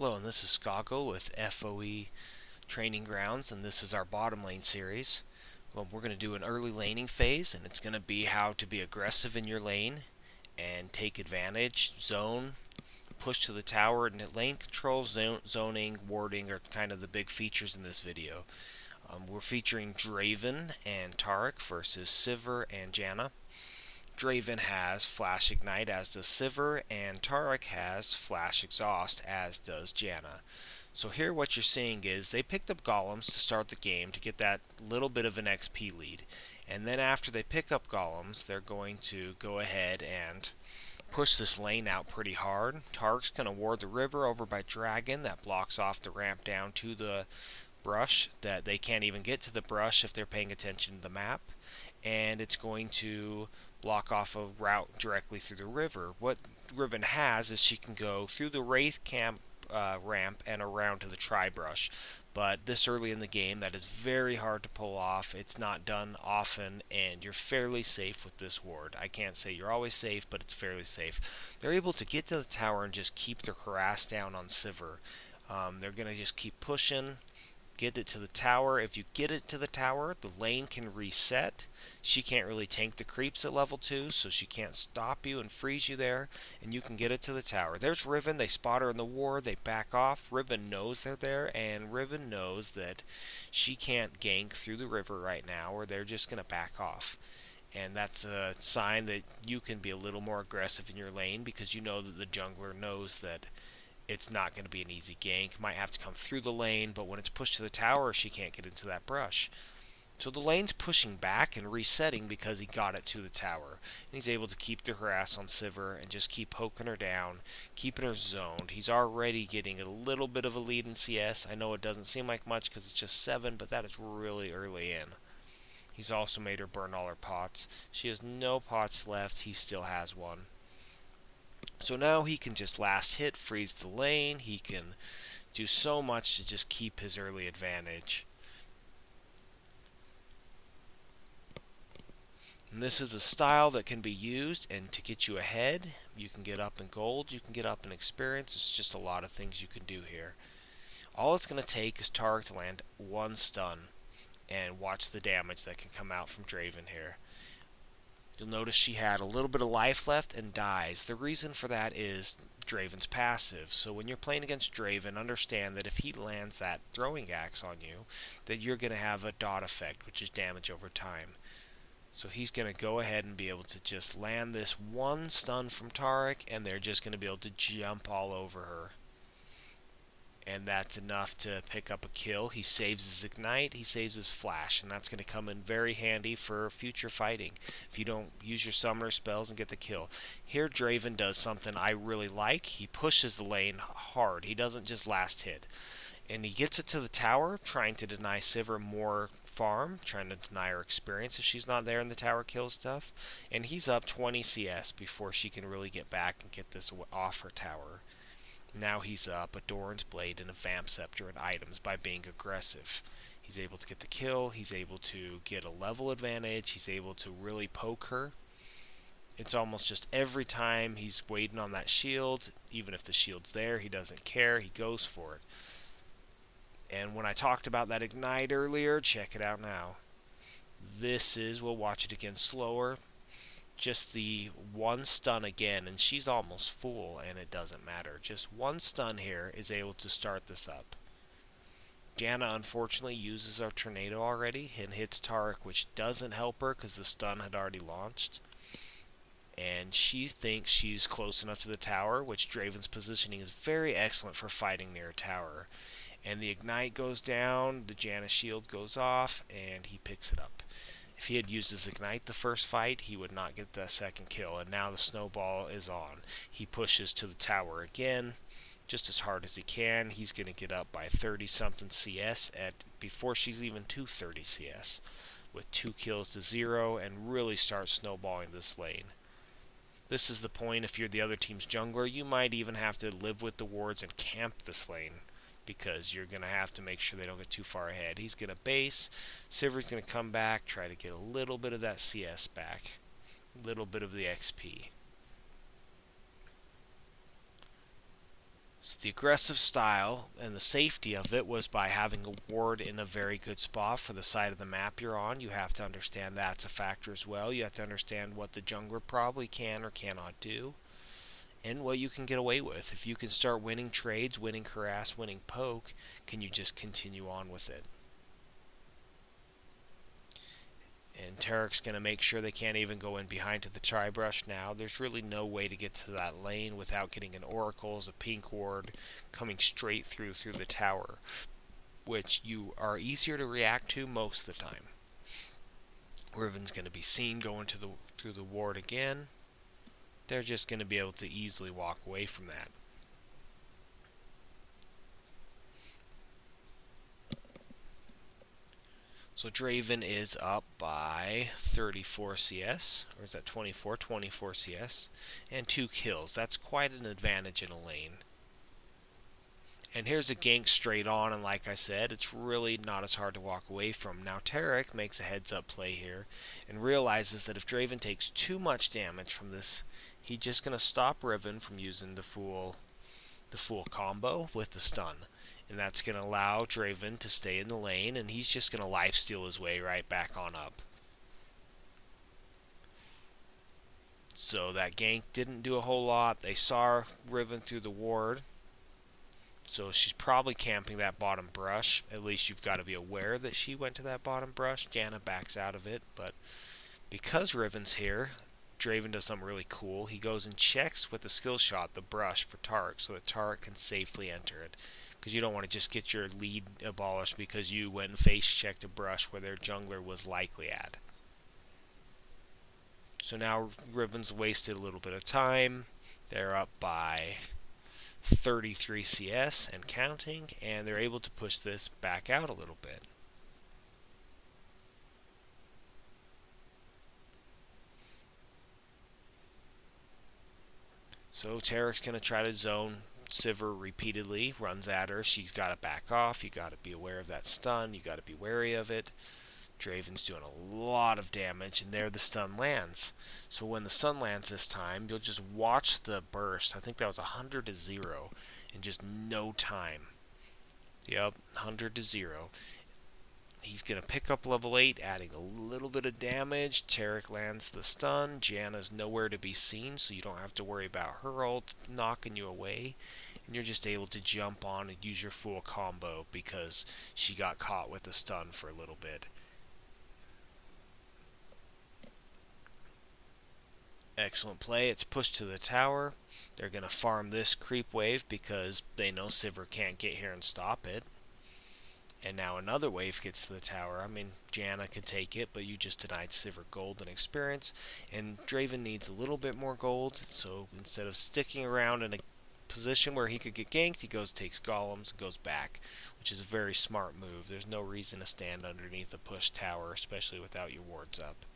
Hello, and this is Skoggle with FOE Training Grounds, and this is our bottom lane series. Well, we're going to do an early laning phase, and it's going to be how to be aggressive in your lane and take advantage, zone, push to the tower, and lane control, zoning, warding are kind of the big features in this video. We're featuring Draven and Taric versus Sivir and Janna. Draven has Flash Ignite, as does Sivir, and Taric has Flash Exhaust, as does Janna. So here what you're seeing is they picked up Golems to start the game to get that little bit of an XP lead. And then after they pick up Golems, they're going to go ahead and push this lane out pretty hard. Taric's going to ward the river over by Dragon. That blocks off the ramp down to the brush, that they can't even get to the brush if they're paying attention to the map. And it's going to block off a route directly through the river. What Riven has is she can go through the Wraith camp ramp and around to the tri-brush. But this early in the game, that is very hard to pull off. It's not done often, and you're fairly safe with this ward. I can't say you're always safe, but it's fairly safe. They're able to get to the tower and just keep their harass down on Sivir. They're going to just keep pushing, get it to the tower. If you get it to the tower, the lane can reset. She can't really tank the creeps at level 2, so she can't stop you and freeze you there, and you can get it to the tower. There's Riven. They spot her in the ward. They back off. Riven knows they're there, and Riven knows that she can't gank through the river right now, or they're just going to back off. And that's a sign that you can be a little more aggressive in your lane, because you know that the jungler knows that it's not going to be an easy gank. Might have to come through the lane, but when it's pushed to the tower, she can't get into that brush. So the lane's pushing back and resetting because he got it to the tower. And he's able to keep the harass on Sivir and just keep poking her down, keeping her zoned. He's already getting a little bit of a lead in CS. I know it doesn't seem like much because it's just 7, but that is really early in. He's also made her burn all her pots. She has no pots left. He still has one. So now he can just last hit, freeze the lane. He can do so much to just keep his early advantage. And this is a style that can be used and to get you ahead. You can get up in gold, you can get up in experience. It's just a lot of things you can do here. All it's going to take is Taric to land one stun, and watch the damage that can come out from Draven here. You'll notice she had a little bit of life left and dies. The reason for that is Draven's passive. So when you're playing against Draven, understand that if he lands that throwing axe on you, that you're going to have a dot effect, which is damage over time. So he's going to go ahead and be able to just land this one stun from Taric, and they're just going to be able to jump all over her. And that's enough to pick up a kill. He saves his ignite, he saves his flash, and that's going to come in very handy for future fighting if you don't use your summoner spells and get the kill. Here Draven does something I really like. He pushes the lane hard. He doesn't just last hit. And he gets it to the tower, trying to deny Sivir more farm, trying to deny her experience if she's not there in the tower kill stuff. And he's up 20 CS before she can really get back and get this off her tower. Now he's up a Doran's Blade and a Vamp Scepter and items by being aggressive. He's able to get the kill, he's able to get a level advantage, he's able to really poke her. It's almost just every time he's waiting on that shield, even if the shield's there, he doesn't care, he goes for it. And when I talked about that ignite earlier, check it out now. This is, we'll watch it again slower, just the one stun again, and she's almost full, and it doesn't matter. Just one stun here is able to start this up. Janna unfortunately uses our tornado already and hits Taric, which doesn't help her because the stun had already launched. And she thinks she's close enough to the tower, which Draven's positioning is very excellent for fighting near a tower. And the ignite goes down, the Janna shield goes off, and he picks it up. If he had used his ignite the first fight, he would not get that second kill, and now the snowball is on. He pushes to the tower again, just as hard as he can. He's going to get up by 30-something CS before she's even 230 CS, with 2 kills to 0, and really start snowballing this lane. This is the point, if you're the other team's jungler, you might even have to live with the wards and camp this lane, because you're going to have to make sure they don't get too far ahead. He's going to base. Sivir's going to come back, try to get a little bit of that CS back. A little bit of the XP. So the aggressive style and the safety of it was by having a ward in a very good spot for the side of the map you're on. You have to understand that's a factor as well. You have to understand what the jungler probably can or cannot do, and what you can get away with. If you can start winning trades, winning harass, winning poke, can you just continue on with it? And Tarek's going to make sure they can't even go in behind to the tri-brush now. There's really no way to get to that lane without getting an oracle as a pink ward coming straight through the tower, which you are easier to react to most of the time. Riven's going to be seen going through the ward again. They're just going to be able to easily walk away from that. So Draven is up by 34 CS, or is that 24? 24 CS, and 2 kills. That's quite an advantage in a lane. And here's a gank straight on, and like I said, it's really not as hard to walk away from. Now Tarek makes a heads-up play here, and realizes that if Draven takes too much damage from this, he's just going to stop Riven from using the full combo with the stun. And that's going to allow Draven to stay in the lane, and he's just going to lifesteal his way right back on up. So that gank didn't do a whole lot. They saw Riven through the ward, so she's probably camping that bottom brush. At least you've got to be aware that she went to that bottom brush. Janna backs out of it, but because Riven's here, Draven does something really cool. He goes and checks with the skill shot the brush for Tarek, so that Tarek can safely enter it. Because you don't want to just get your lead abolished because you went and face checked a brush where their jungler was likely at. So now Riven's wasted a little bit of time. They're up by 33 CS and counting, and they're able to push this back out a little bit. So Tarek's going to try to zone Sivir repeatedly, runs at her. She's got to back off. You got to be aware of that stun. You got to be wary of it. Draven's doing a lot of damage, and there the stun lands. So when the stun lands this time, you'll just watch the burst. I think that was 100 to 0 in just no time. Yep, 100 to 0. He's going to pick up level 8, adding a little bit of damage. Tarek lands the stun. Janna's nowhere to be seen, so you don't have to worry about her ult knocking you away. And you're just able to jump on and use your full combo because she got caught with the stun for a little bit. Excellent play. It's pushed to the tower. They're going to farm this creep wave because they know Sivir can't get here and stop it. And now another wave gets to the tower. I mean, Janna could take it, but you just denied Sivir gold and experience. And Draven needs a little bit more gold, so instead of sticking around in a position where he could get ganked, he goes, takes golems, and goes back, which is a very smart move. There's no reason to stand underneath a push tower, especially without your wards up.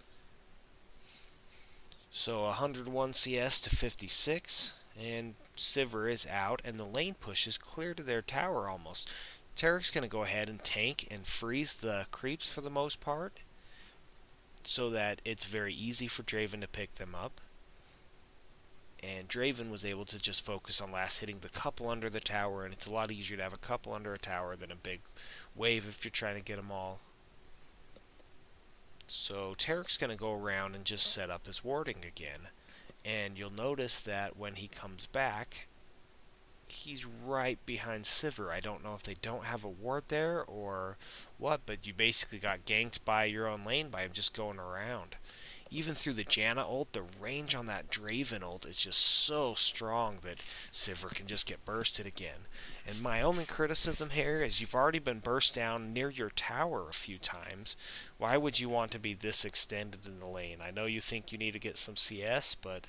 So 101 CS to 56, and Sivir is out, and the lane push is clear to their tower almost. Tarek's going to go ahead and tank and freeze the creeps for the most part, so that it's very easy for Draven to pick them up. And Draven was able to just focus on last hitting the couple under the tower, and it's a lot easier to have a couple under a tower than a big wave if you're trying to get them all. So Tarek's going to go around and just set up his warding again. And you'll notice that when he comes back, he's right behind Sivir. I don't know if they don't have a ward there or what, but you basically got ganked by your own lane by him just going around. Even through the Janna ult, the range on that Draven ult is just so strong that Sivir can just get bursted again. And my only criticism here is you've already been burst down near your tower a few times. Why would you want to be this extended in the lane? I know you think you need to get some CS, but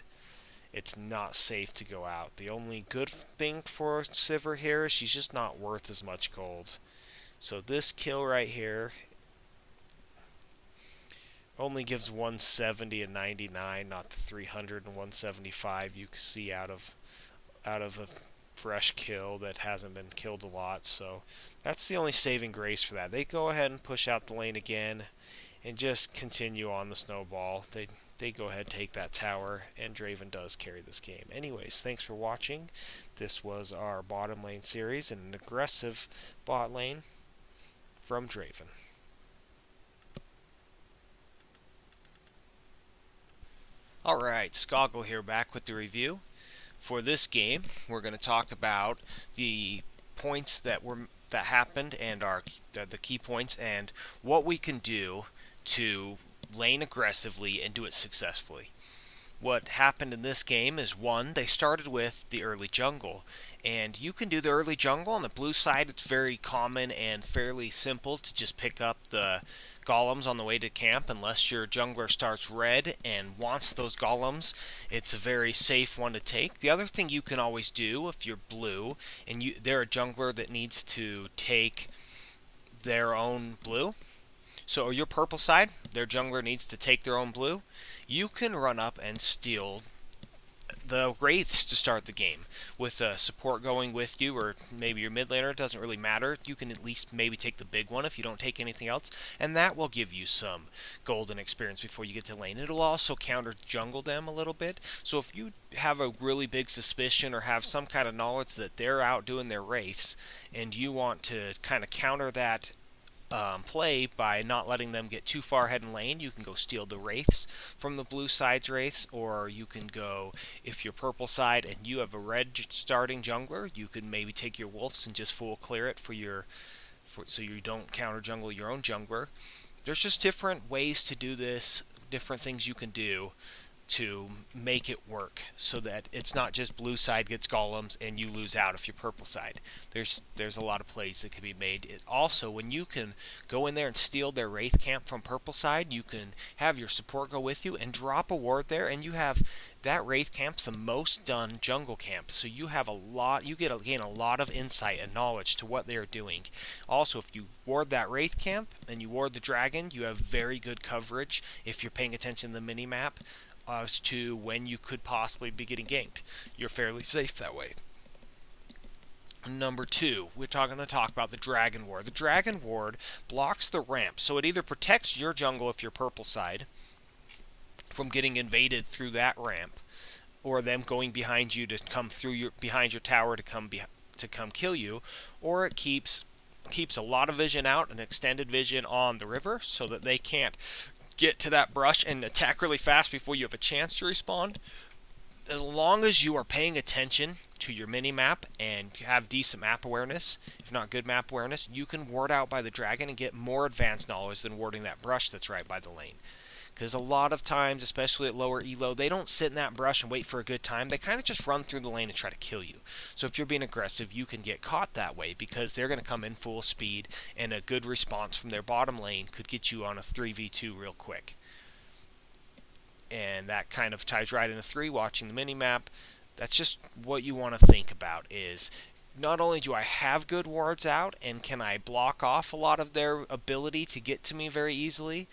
it's not safe to go out. The only good thing for Sivir here is she's just not worth as much gold. So this kill right here only gives 170 and 99, not the 300 and 175 you can see out of a fresh kill that hasn't been killed a lot. So that's the only saving grace for that. They go ahead and push out the lane again and just continue on the snowball. they go ahead and take that tower, and Draven does carry this game. Anyways, thanks for watching. This was our bottom lane series and an aggressive bot lane from Draven. Alright, Skoggle here, back with the review. For this game, we're going to talk about the points that happened and the key points and what we can do to lane aggressively and do it successfully. What happened in this game is, one, they started with the early jungle, and you can do the early jungle on the blue side. It's very common and fairly simple to just pick up the golems on the way to camp, unless your jungler starts red and wants those golems. It's a very safe one to take. The other thing you can always do if you're blue and they're a jungler that needs to take their own blue, so your purple side, their jungler needs to take their own blue, you can run up and steal the wraiths to start the game. With support going with you, or maybe your mid laner, it doesn't really matter. You can at least maybe take the big one if you don't take anything else, and that will give you some golden experience before you get to lane. It'll also counter jungle them a little bit, so if you have a really big suspicion or have some kind of knowledge that they're out doing their wraiths, and you want to kind of counter that play by not letting them get too far ahead in lane, you can go steal the wraiths from the blue side's wraiths, or you can go, if you're purple side and you have a red starting jungler, you can maybe take your wolves and just full clear it so you don't counter jungle your own jungler. There's just different ways to do this, different things you can do to make it work so that it's not just blue side gets golems and you lose out if you're purple side. There's a lot of plays that can be made. Also, when you can go in there and steal their wraith camp from purple side, you can have your support go with you and drop a ward there, and you have that wraith camp's the most done jungle camp, so you have gain a lot of insight and knowledge to what they're doing. Also, if you ward that wraith camp and you ward the dragon, you have very good coverage if you're paying attention to the mini map as to when you could possibly be getting ganked. You're fairly safe that way. Number 2, we're going to talk about the Dragon Ward. The Dragon Ward blocks the ramp, so it either protects your jungle if you're purple side from getting invaded through that ramp, or them going behind you to come through behind your tower to come kill you, or it keeps a lot of vision out, an extended vision on the river, so that they can't get to that brush and attack really fast before you have a chance to respond. As long as you are paying attention to your mini-map and have decent map awareness, if not good map awareness, you can ward out by the dragon and get more advanced knowledge than warding that brush that's right by the lane. Because a lot of times, especially at lower elo, they don't sit in that brush and wait for a good time. They kind of just run through the lane and try to kill you. So if you're being aggressive, you can get caught that way, because they're going to come in full speed, and a good response from their bottom lane could get you on a 3v2 real quick. And that kind of ties right into 3, watching the mini-map. That's just what you want to think about, is not only do I have good wards out, and can I block off a lot of their ability to get to me very easily,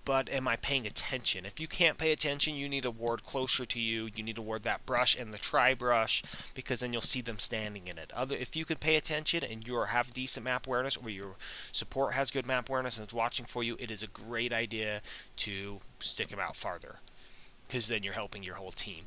but am I paying attention? If you can't pay attention, you need a ward closer to you. You need to ward that brush and the tri-brush, because then you'll see them standing in it. If you can pay attention and you have decent map awareness, or your support has good map awareness and is watching for you, it is a great idea to stick them out farther, because then you're helping your whole team.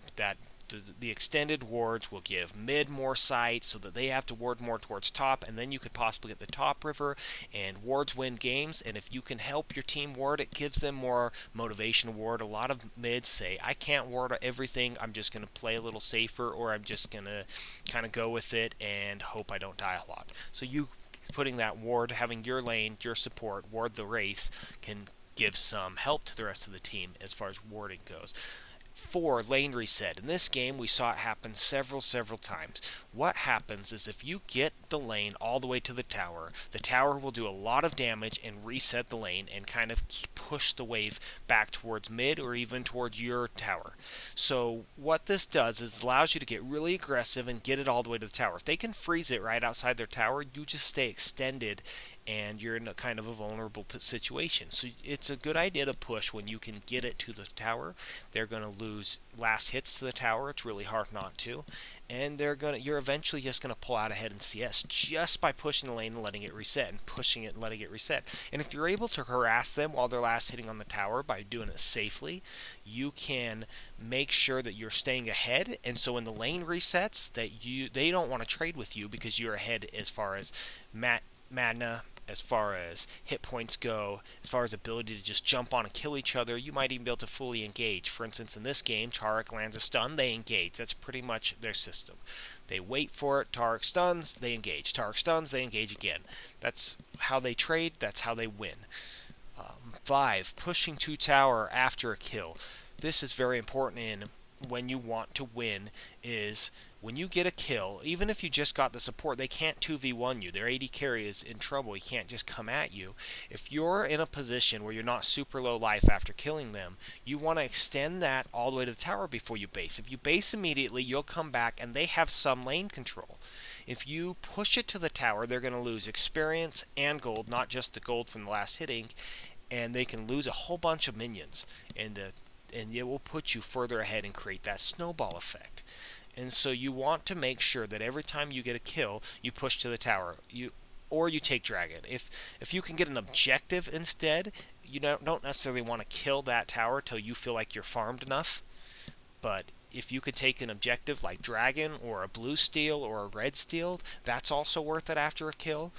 The extended wards will give mid more sight so that they have to ward more towards top, and then you could possibly get the top river, and wards win games. And if you can help your team ward, it gives them more motivation to ward. A lot of mids say, I can't ward everything, I'm just going to play a little safer, or I'm just going to kind of go with it and hope I don't die a lot. So you putting that ward, having your lane, your support, ward the race, can give some help to the rest of the team as far as warding goes. 4, lane reset. In this game, we saw it happen several times. What happens is, if you get the lane all the way to the tower will do a lot of damage and reset the lane and kind of push the wave back towards mid, or even towards your tower. So what this does is allows you to get really aggressive and get it all the way to the tower. If they can freeze it right outside their tower, you just stay extended and you're in a kind of a vulnerable situation. So it's a good idea to push when you can get it to the tower. They're going to lose last hits to the tower. It's really hard not to. And you're eventually just going to pull out ahead in CS just by pushing the lane and letting it reset, and pushing it and letting it reset. And if you're able to harass them while they're last hitting on the tower by doing it safely, you can make sure that you're staying ahead. And so when the lane resets, they don't want to trade with you because you're ahead as far as mana, as far as hit points go, as far as ability to just jump on and kill each other. You might even be able to fully engage. For instance, in this game, Taric lands a stun, they engage. That's pretty much their system. They wait for it, Taric stuns, they engage. Taric stuns, they engage again. That's how they trade, that's how they win. 5. Pushing to tower after a kill. This is very important in when you want to win, is when you get a kill, even if you just got the support, they can't 2v1 you. Their AD carry is in trouble. He can't just come at you. If you're in a position where you're not super low life after killing them, you want to extend that all the way to the tower before you base. If you base immediately, you'll come back and they have some lane control. If you push it to the tower, they're going to lose experience and gold, not just the gold from the last hitting, and they can lose a whole bunch of minions, and it will put you further ahead and create that snowball effect. And so you want to make sure that every time you get a kill, you push to the tower, or you take Dragon. If you can get an objective instead, you don't necessarily want to kill that tower till you feel like you're farmed enough. But if you could take an objective like Dragon or a blue steal or a red steal, that's also worth it after a kill.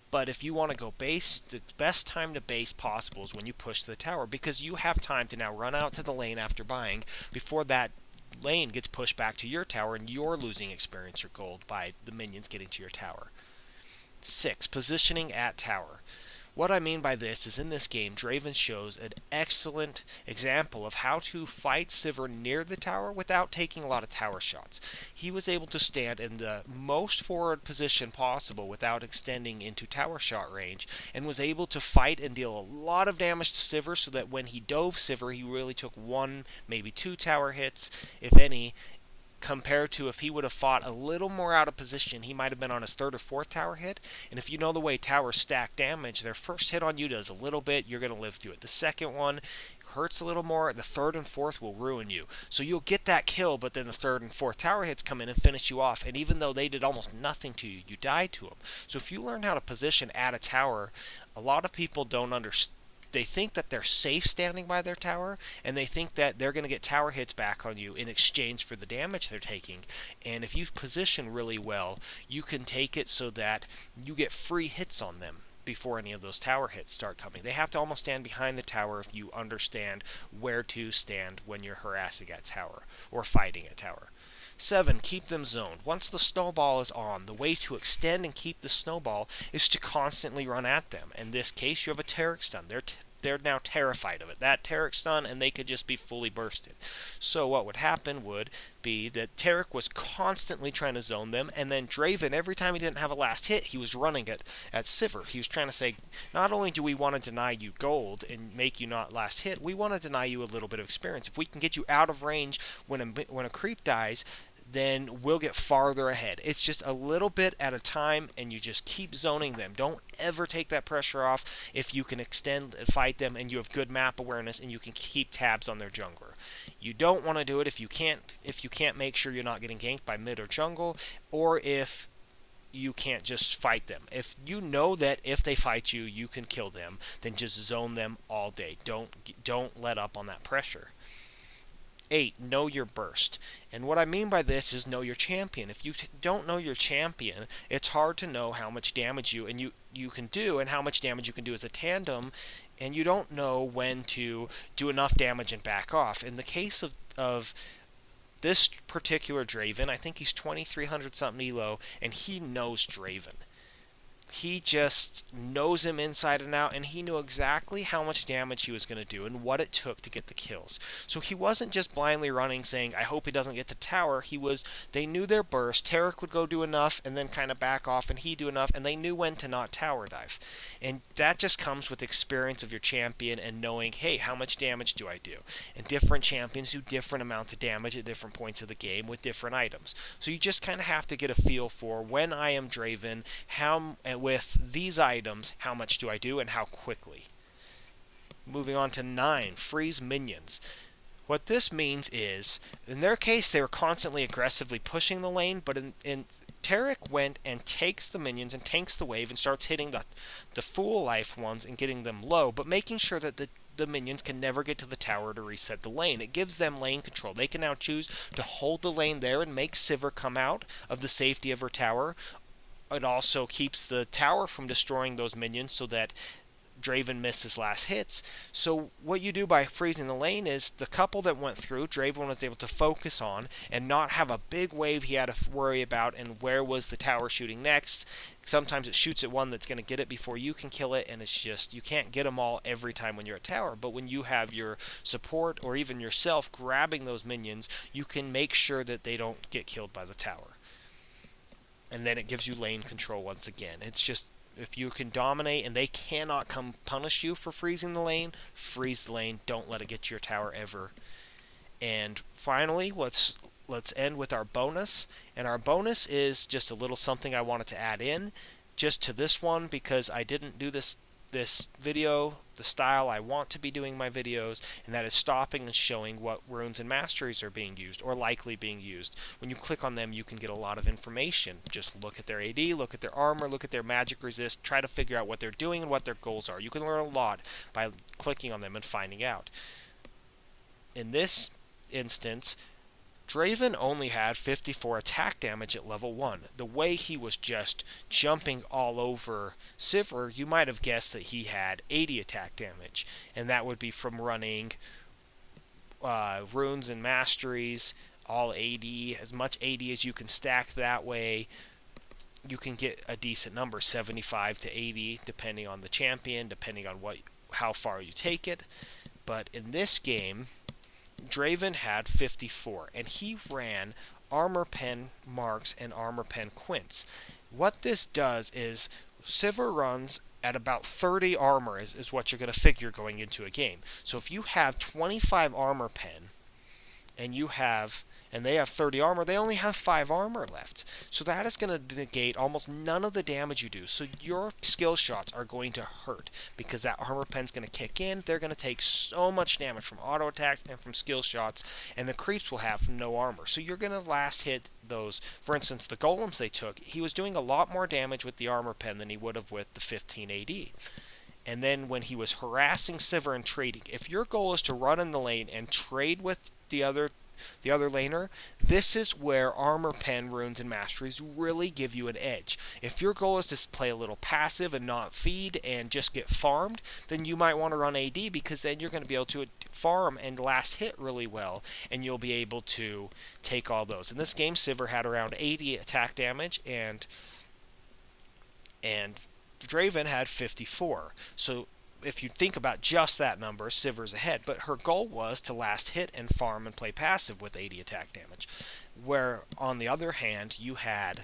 But if you want to go base, the best time to base possible is when you push to the tower, because you have time to now run out to the lane after buying before that lane gets pushed back to your tower and you're losing experience or gold by the minions getting to your tower. 6. Positioning at tower. What I mean by this is, in this game, Draven shows an excellent example of how to fight Sivir near the tower without taking a lot of tower shots. He was able to stand in the most forward position possible without extending into tower shot range, and was able to fight and deal a lot of damage to Sivir, so that when he dove Sivir, he really took 1, maybe 2 tower hits, if any, compared to if he would have fought a little more out of position, he might have been on his 3rd or 4th tower hit. And if you know the way towers stack damage, their first hit on you does a little bit, you're going to live through it. The second one hurts a little more, the 3rd and 4th will ruin you. So you'll get that kill, but then the 3rd and 4th tower hits come in and finish you off, and even though they did almost nothing to you, you died to them. So if you learn how to position at a tower, a lot of people don't understand. They think that they're safe standing by their tower, and they think that they're going to get tower hits back on you in exchange for the damage they're taking. And if you position really well, you can take it so that you get free hits on them before any of those tower hits start coming. They have to almost stand behind the tower if you understand where to stand when you're harassing at tower or fighting at tower. 7. Keep them zoned. Once the snowball is on, the way to extend and keep the snowball is to constantly run at them. In this case, you have a Taric stun. They're now terrified of it. That Taric stun, and they could just be fully bursted. So what would happen would be that Taric was constantly trying to zone them, and then Draven, every time he didn't have a last hit, he was running it at Sivir. He was trying to say, not only do we want to deny you gold and make you not last hit, we want to deny you a little bit of experience. If we can get you out of range when a creep dies, then we'll get farther ahead. It's just a little bit at a time, and you just keep zoning them. Don't ever take that pressure off if you can extend and fight them and you have good map awareness and you can keep tabs on their jungler. You don't want to do it if you can't make sure you're not getting ganked by mid or jungle, or if you can't just fight them. If you know that if they fight you, you can kill them, then just zone them all day. Don't let up on that pressure. 8. Know your burst. And what I mean by this is know your champion. If you don't know your champion, it's hard to know how much damage you can do and how much damage you can do as a tandem, and you don't know when to do enough damage and back off. In the case of this particular Draven, I think he's 2300 something elo, and he knows Draven. He just knows him inside and out, and he knew exactly how much damage he was going to do and what it took to get the kills. So he wasn't just blindly running saying, I hope he doesn't get the tower. They knew their burst. Taric would go do enough and then kind of back off, and he'd do enough, and they knew when to not tower dive. And that just comes with experience of your champion and knowing, hey, how much damage do I do? And different champions do different amounts of damage at different points of the game with different items. So you just kind of have to get a feel for when I am Draven, with these items, how much do I do and how quickly. Moving on to 9, freeze minions. What this means is, in their case, they were constantly aggressively pushing the lane, but in Tarek went and takes the minions and tanks the wave and starts hitting the full life ones and getting them low, but making sure that the minions can never get to the tower to reset the lane. It gives them lane control. They can now choose to hold the lane there and make Sivir come out of the safety of her tower. It also keeps the tower from destroying those minions so that Draven missed his last hits. So what you do by freezing the lane is the couple that went through, Draven was able to focus on and not have a big wave he had to worry about and where was the tower shooting next. Sometimes it shoots at one that's going to get it before you can kill it, and it's just, you can't get them all every time when you're at tower. But when you have your support or even yourself grabbing those minions, you can make sure that they don't get killed by the tower. And then it gives you lane control once again. It's just, if you can dominate and they cannot come punish you for freezing the lane, freeze the lane. Don't let it get to your tower ever. And finally, let's end with our bonus. And our bonus is just a little something I wanted to add in just to this one because I didn't do this video the style I want to be doing my videos, and that is stopping and showing what runes and masteries are being used or likely being used. When you click on them, you can get a lot of information. Just look at their AD, look at their armor, look at their magic resist, try to figure out what they're doing and what their goals are. You can learn a lot by clicking on them and finding out. In this instance, Draven only had 54 attack damage at level 1. The way he was just jumping all over Sivir, you might have guessed that he had 80 attack damage. And that would be from running runes and masteries, all AD, as much AD as you can stack that way. You can get a decent number, 75 to 80, depending on the champion, depending on how far you take it. But in this game, Draven had 54, and he ran armor pen marks and armor pen quints. What this does is Sivir runs at about 30 armor is what you're going to figure going into a game. So if you have 25 armor pen and they have 30 armor, they only have 5 armor left. So that is going to negate almost none of the damage you do. So your skill shots are going to hurt because that armor pen's going to kick in. They're going to take so much damage from auto attacks and from skill shots, and the creeps will have no armor. So you're going to last hit those. For instance, the golems they took, he was doing a lot more damage with the armor pen than he would have with the 15 AD. And then when he was harassing Sivir and trading, if your goal is to run in the lane and trade with the other laner, this is where armor pen, runes, and masteries really give you an edge. If your goal is to play a little passive and not feed and just get farmed, then you might want to run AD because then you're going to be able to farm and last hit really well, and you'll be able to take all those. In this game, Sivir had around 80 attack damage, and Draven had 54. So if you think about just that number, Sivir's ahead, but her goal was to last hit and farm and play passive with 80 attack damage. Where, on the other hand, you had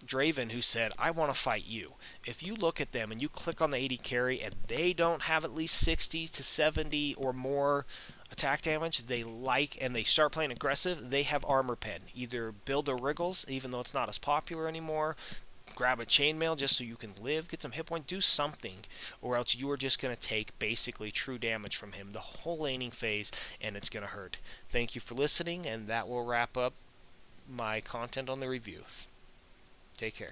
Draven who said, I want to fight you. If you look at them and you click on the 80 carry and they don't have at least 60 to 70 or more attack damage, and they start playing aggressive, they have armor pen. Either build a Wriggles, even though it's not as popular anymore, grab a chainmail just so you can live, get some hit point, do something, or else you are just going to take basically true damage from him the whole laning phase, and it's going to hurt. Thank you for listening, and that will wrap up my content on the review. Take care.